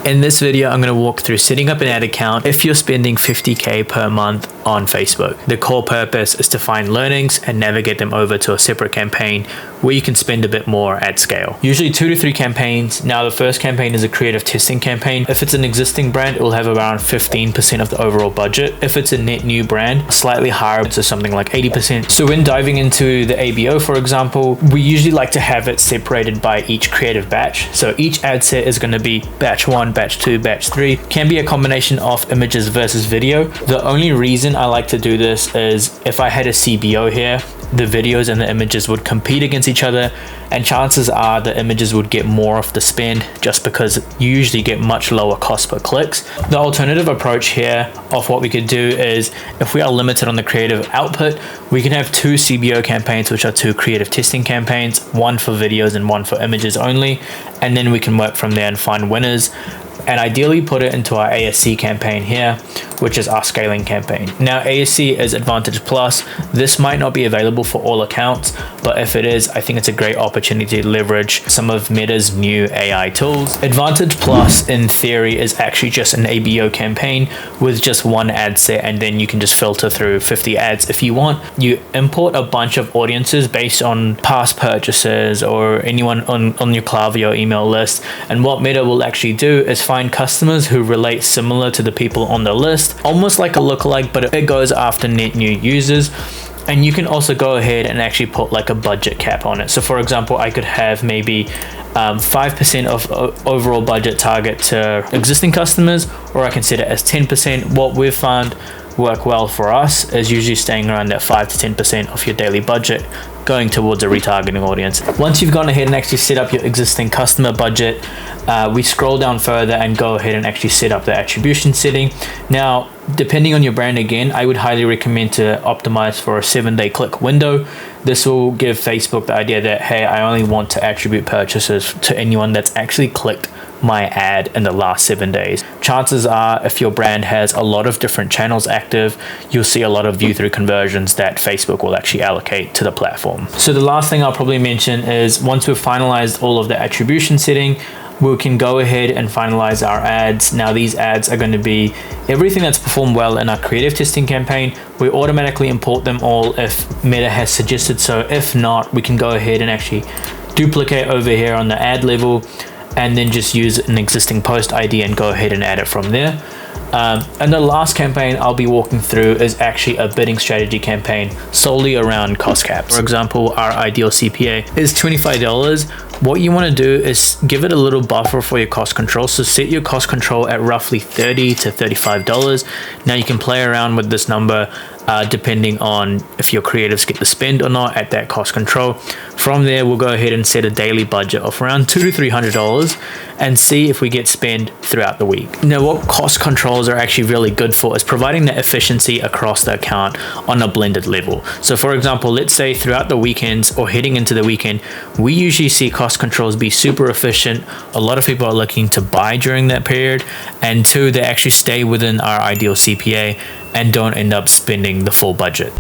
In this video, I'm going to walk through setting up an ad account if you're spending 50K per month on Facebook. The core purpose is to find learnings and navigate them over to a separate campaign where you can spend a bit more at scale. Usually 2 to 3 campaigns. Now the first campaign is a creative testing campaign. If it's an existing brand, it will have around 15% of the overall budget. If it's a net new brand, slightly higher, so something like 80%. So when diving into the ABO, for example, we usually like to have it separated by each creative batch. So each ad set is going to be batch 1, batch 2, batch 3. Can be a combination of images versus video. The only reason I like to do this is if I had a CBO here, the videos and the images would compete against each other, and chances are the images would get more of the spend just because you usually get much lower cost per clicks. The alternative approach here of what we could do is, if we are limited on the creative output, we can have 2 CBO campaigns, which are 2 creative testing campaigns, one for videos and one for images only, and then we can work from there and find winners and ideally put it into our ASC campaign here, which is our scaling campaign. Now ASC is Advantage Plus. This might not be available for all accounts, but if it is, I think it's a great opportunity to leverage some of Meta's new AI tools. Advantage Plus in theory is actually just an ABO campaign with just one ad set, and then you can just filter through 50 ads if you want. You import a bunch of audiences based on past purchases or anyone on your Klaviyo email list, and what Meta will actually do is find customers who relate similar to the people on the list, almost like a lookalike, but it goes after net new users. And you can also go ahead and actually put like a budget cap on it. So for example, I could have maybe 5% of overall budget target to existing customers, or I can set it as 10%. What we've found work well for us is usually staying around that 5 to 10% of your daily budget going towards a retargeting audience. Once you've gone ahead and actually set up your existing customer budget, we scroll down further and go ahead and actually set up the attribution setting. Now, depending on your brand, again, I would highly recommend to optimize for a 7-day click window. This will give Facebook the idea that, hey, I only want to attribute purchases to anyone that's actually clicked my ad in the last 7 days. Chances are, if your brand has a lot of different channels active, you'll see a lot of view through conversions that Facebook will actually allocate to the platform. So the last thing I'll probably mention is, once we've finalized all of the attribution setting, we can go ahead and finalize our ads. Now these ads are going to be everything that's performed well in our creative testing campaign. We automatically import them all if Meta has suggested so. If not, we can go ahead and actually duplicate over here on the ad level and then just use an existing post ID and go ahead and add it from there. And the last campaign I'll be walking through is actually a bidding strategy campaign solely around cost caps. For example, our ideal CPA is $25. What you want to do is give it a little buffer for your cost control. So set your cost control at roughly $30 to $35. Now you can play around with this number depending on if your creatives get the spend or not at that cost control. From there, we'll go ahead and set a daily budget of around $200 to $300 and see if we get spend throughout the week. Now, what cost controls are actually really good for is providing that efficiency across the account on a blended level. So for example, let's say throughout the weekends or heading into the weekend, we usually see cost controls be super efficient. A lot of people are looking to buy during that period, and 2, they actually stay within our ideal CPA and don't end up spending the full budget.